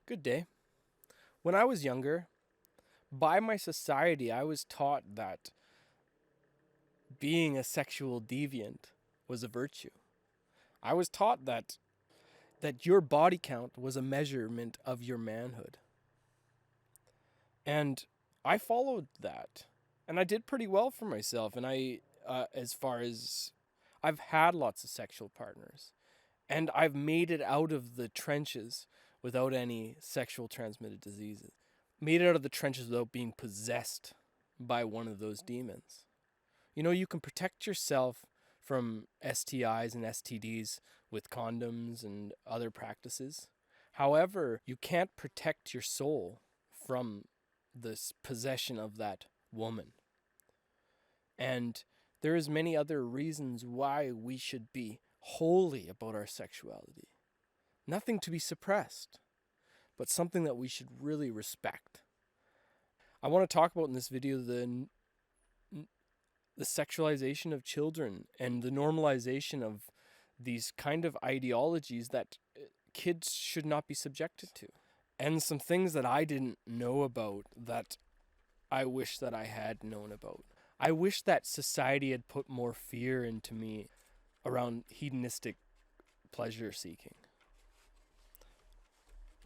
Good day. When I was younger, by my society, I was taught that being a sexual deviant was a virtue. I was taught that your body count was a measurement of your manhood. And I followed that. And I did pretty well for myself. And as far as I've had lots of sexual partners, and I've made it out of the trenches without any sexual transmitted diseases. Made it out of the trenches without being possessed by one of those demons. You know, you can protect yourself from STIs and STDs with condoms and other practices. However, you can't protect your soul from this possession of that woman. And there is many other reasons why we should be holy about our sexuality. Nothing to be suppressed, but something that we should really respect. I want to talk about in this video the sexualization of children and the normalization of these kind of ideologies that kids should not be subjected to. And some things that I didn't know about that I wish that I had known about. I wish that society had put more fear into me around hedonistic pleasure seeking.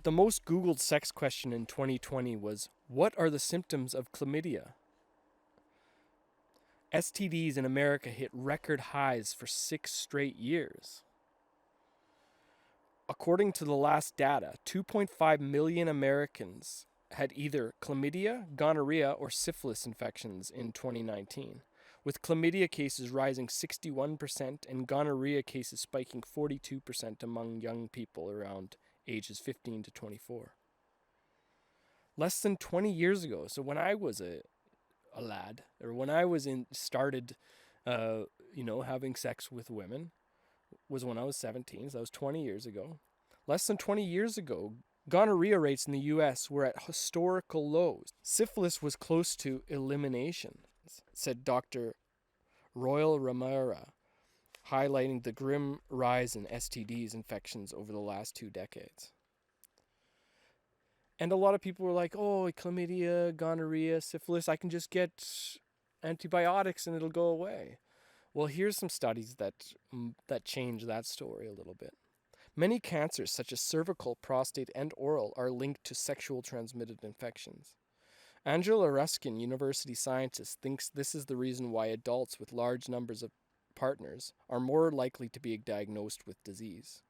The most Googled sex question in 2020 was, what are the symptoms of chlamydia? STDs in America hit record highs for 6 straight years. According to the last data, 2.5 million Americans had either chlamydia, gonorrhea, or syphilis infections in 2019, with chlamydia cases rising 61% and gonorrhea cases spiking 42% among young people around ages 15 to 24. Less than 20 years ago, so when I was a lad, or when I was started having sex with women, was when I was 17, so that was 20 years ago. Less than 20 years ago, gonorrhea rates in the US were at historical lows. Syphilis was close to elimination, said Dr. Royal Ramara, highlighting the grim rise in STDs infections over the last 2 decades. And a lot of people were like, oh, chlamydia, gonorrhea, syphilis, I can just get antibiotics and it'll go away. Well, here's some studies that change that story a little bit. Many cancers, such as cervical, prostate, and oral, are linked to sexual transmitted infections. Angela Ruskin, university scientist, thinks this is the reason why adults with large numbers of partners are more likely to be diagnosed with disease.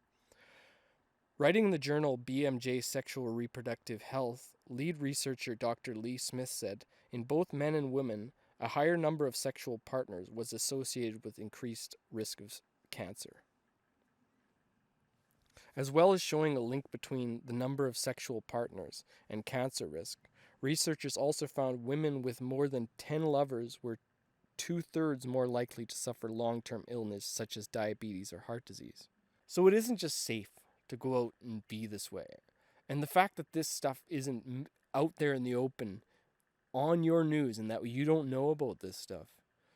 Writing in the journal BMJ Sexual Reproductive Health, lead researcher Dr. Lee Smith said, in both men and women, a higher number of sexual partners was associated with increased risk of cancer. As well as showing a link between the number of sexual partners and cancer risk, researchers also found women with more than 10 lovers were 2/3 more likely to suffer long-term illness such as diabetes or heart disease. So it isn't just safe to go out and be this way. And the fact that this stuff isn't out there in the open on your news and that you don't know about this stuff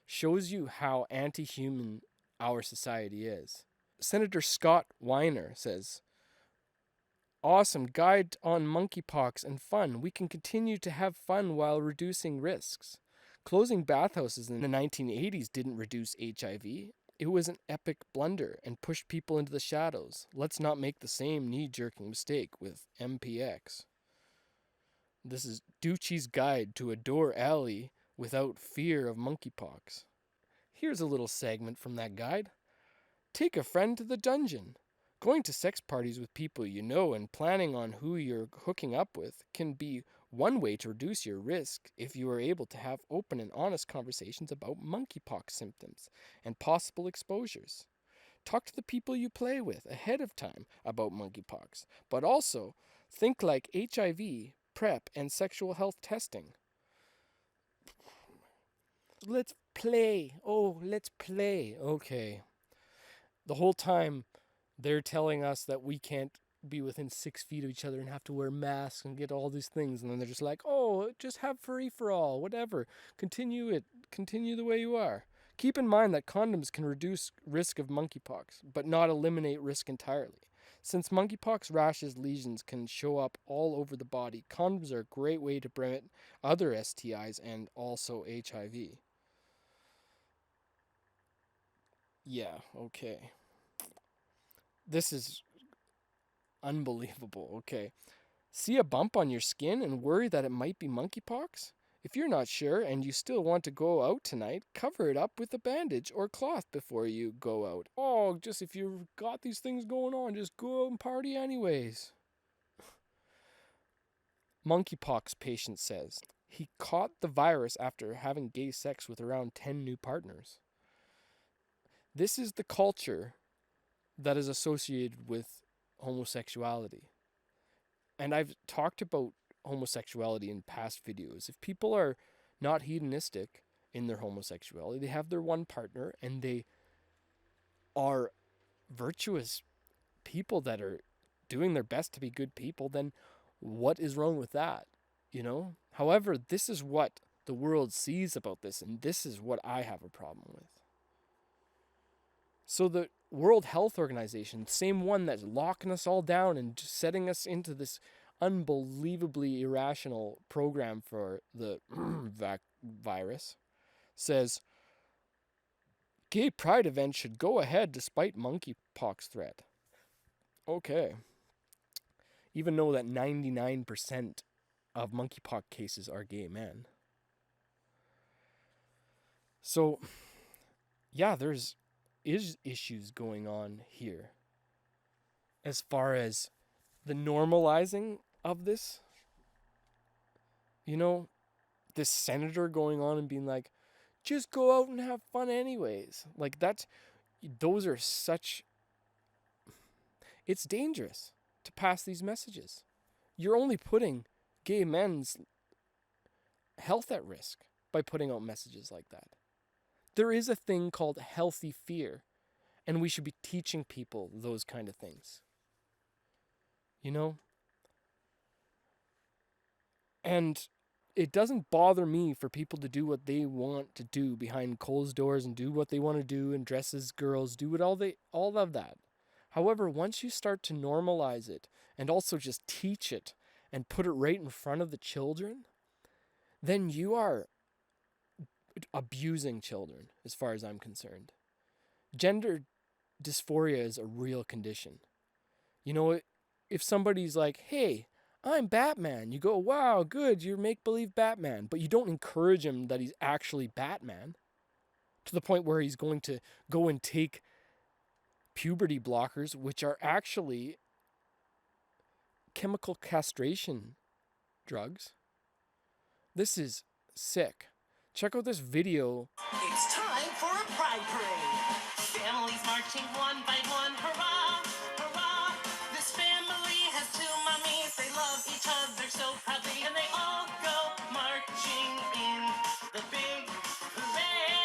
shows you how anti-human our society is. Senator Scott Weiner says, awesome guide on monkeypox and fun. We can continue to have fun while reducing risks. Closing bathhouses in the 1980s didn't reduce HIV. It was an epic blunder and pushed people into the shadows. Let's not make the same knee-jerking mistake with MPX. This is Ducci's Guide to a Door Alley Without Fear of Monkeypox. Here's a little segment from that guide. Take a friend to the dungeon. Going to sex parties with people you know and planning on who you're hooking up with can be one way to reduce your risk if you are able to have open and honest conversations about monkeypox symptoms and possible exposures. Talk to the people you play with ahead of time about monkeypox, but also think like HIV, PrEP, and sexual health testing. Let's play. Oh, let's play. Okay. The whole time they're telling us that we can't be within 6 feet of each other and have to wear masks and get all these things. And then they're just like, oh, just have free for all, whatever. Continue it. Continue the way you are. Keep in mind that condoms can reduce risk of monkeypox, but not eliminate risk entirely. Since monkeypox rashes lesions can show up all over the body, condoms are a great way to prevent other STIs and also HIV. Yeah, okay. This is unbelievable. Okay. See a bump on your skin and worry that it might be monkeypox? If you're not sure and you still want to go out tonight, cover it up with a bandage or cloth before you go out. Oh, just if you've got these things going on, just go out and party anyways. Monkeypox patient says he caught the virus after having gay sex with around 10 new partners. This is the culture that is associated with homosexuality. And I've talked about homosexuality in past videos. If people are not hedonistic in their homosexuality, they have their one partner and they are virtuous people that are doing their best to be good people, then what is wrong with that? You know? However, this is what the world sees about this, and this is what I have a problem with. So the World Health Organization, same one that's locking us all down and just setting us into this unbelievably irrational program for the virus, says gay pride events should go ahead despite monkeypox threat. Okay. Even though that 99% of monkeypox cases are gay men. So, yeah, there's issues going on here. As far as the normalizing of this, you know, this senator going on and being like, just go out and have fun anyways. Like those are such, it's dangerous to pass these messages. You're only putting gay men's health at risk by putting out messages like that. There is a thing called healthy fear, and we should be teaching people those kind of things. You know? And it doesn't bother me for people to do what they want to do behind closed doors and do what they want to do and dress as girls, do all of that. However, once you start to normalize it and also just teach it and put it right in front of the children, then you are abusing children as far as I'm concerned. Gender dysphoria is a real condition. You know, if somebody's like, hey, I'm Batman, you go, wow, good, you're make-believe Batman, but you don't encourage him that he's actually Batman to the point where he's going to go and take puberty blockers, which are actually chemical castration drugs. This is sick. Check out this video. It's time for a pride parade. Families marching one by one. Hurrah, hurrah. This family has two mummies. They love each other so proudly. And they all go marching in the big hooray.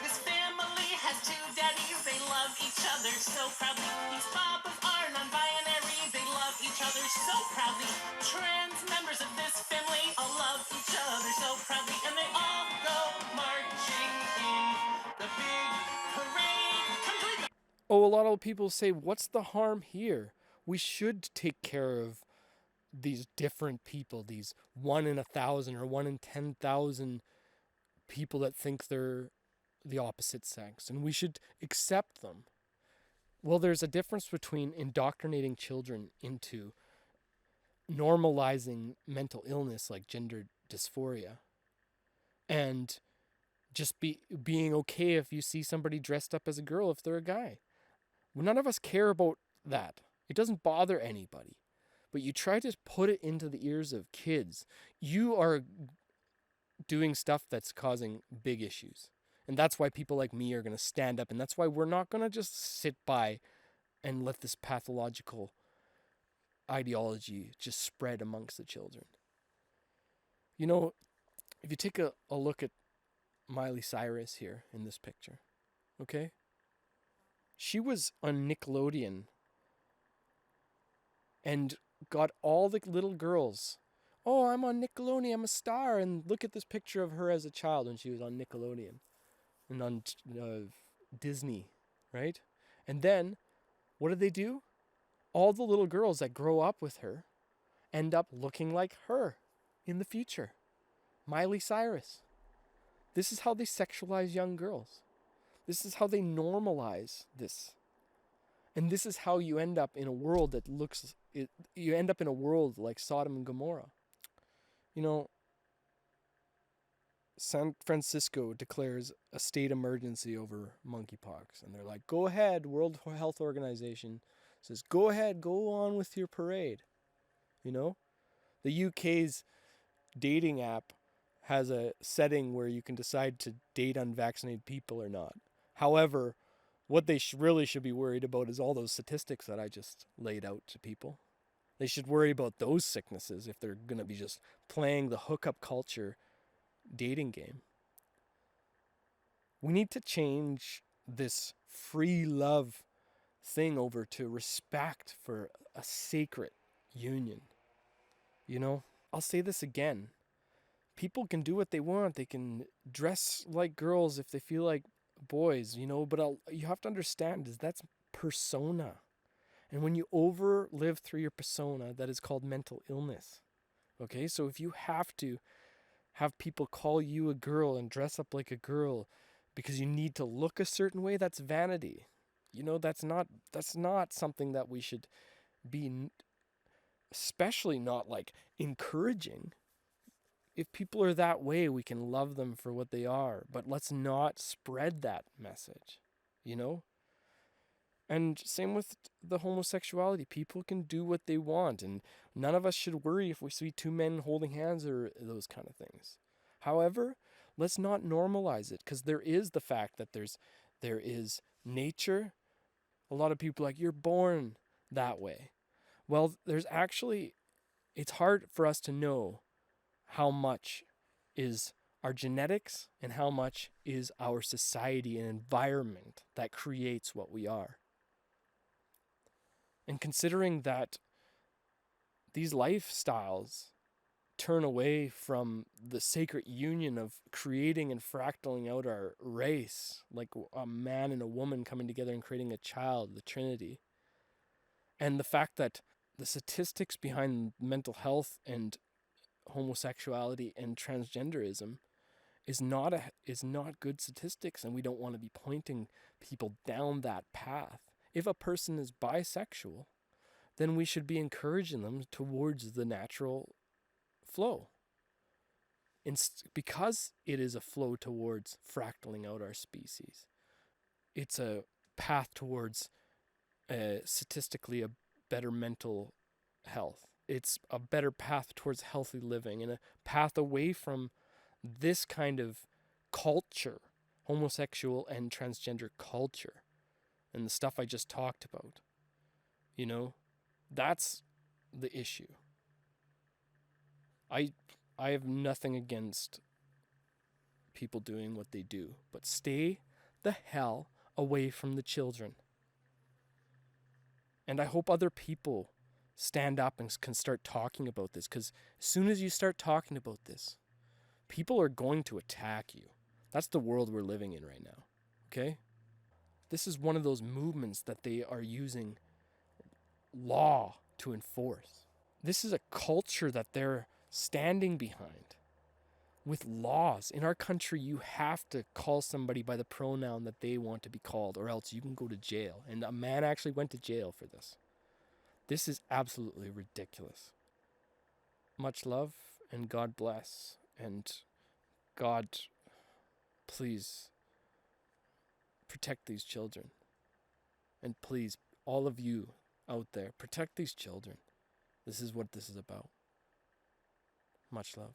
This family has two daddies. They love each other so proudly. These papas are non-binary. They love each other so proudly. Trans members of this family all love each other so proudly. And they all go marching in the big parade. Oh, a lot of people say, what's the harm here? We should take care of these different people, these 1 in 1,000 or 1 in 10,000 people that think they're the opposite sex, and we should accept them. Well, there's a difference between indoctrinating children into normalizing mental illness like gender dysphoria and just being okay if you see somebody dressed up as a girl if they're a guy. None of us care about that. It doesn't bother anybody. But you try to put it into the ears of kids. You are doing stuff that's causing big issues. And that's why people like me are going to stand up. And that's why we're not going to just sit by and let this pathological ideology just spread amongst the children. You know, if you take a look at Miley Cyrus here in this picture, okay? She was on Nickelodeon and got all the little girls, oh, I'm on Nickelodeon, I'm a star, and look at this picture of her as a child when she was on Nickelodeon and on Disney, right? And then, what did they do? all the little girls that grow up with her end up looking like her in the future. Miley Cyrus. This is how they sexualize young girls. This is how they normalize this. And this is how you end up in a world that you end up in a world like Sodom and Gomorrah. You know, San Francisco declares a state emergency over monkeypox. And they're like, go ahead, World Health Organization says, go ahead, go on with your parade. You know, the UK's dating app has a setting where you can decide to date unvaccinated people or not. However, what they really should be worried about is all those statistics that I just laid out to people. They should worry about those sicknesses if they're going to be just playing the hookup culture dating game. We need to change this free love thing over to respect for a sacred union. You know, I'll say this again. People can do what they want. They can dress like girls if they feel like boys, you know, but you have to understand is that's persona. And when you live through your persona, that is called mental illness. Okay, so if you have to have people call you a girl and dress up like a girl because you need to look a certain way, that's vanity. You know, that's not something that we should be, especially not like encouraging. If people are that way, we can love them for what they are, but let's not spread that message, you know? And same with the homosexuality. People can do what they want, and none of us should worry if we see two men holding hands or those kind of things. However, let's not normalize it, because there is the fact that there is nature. A lot of people are like, you're born that way. Well, there's actually, it's hard for us to know how much is our genetics and how much is our society and environment that creates what we are. And considering that these lifestyles turn away from the sacred union of creating and fractaling out our race, like a man and a woman coming together and creating a child, the Trinity, and the fact that the statistics behind mental health and homosexuality and transgenderism is not good statistics, and we don't want to be pointing people down that path. If a person is bisexual, then we should be encouraging them towards the natural flow. Because it is a flow towards fractaling out our species. It's a path towards statistically a better mental health. It's a better path towards healthy living and a path away from this kind of culture, homosexual and transgender culture, and the stuff I just talked about. You know, that's the issue. I have nothing against people doing what they do, but stay the hell away from the children. And I hope other people stand up and can start talking about this, because as soon as you start talking about this, people are going to attack you. That's the world we're living in right now, okay? This is one of those movements that they are using law to enforce. This is a culture that they're standing behind with laws. In our country, you have to call somebody by the pronoun that they want to be called, or else you can go to jail. And a man actually went to jail for this. This is absolutely ridiculous. Much love, and God bless. And God, please protect these children. And please, all of you out there, protect these children. This is what this is about. Much love.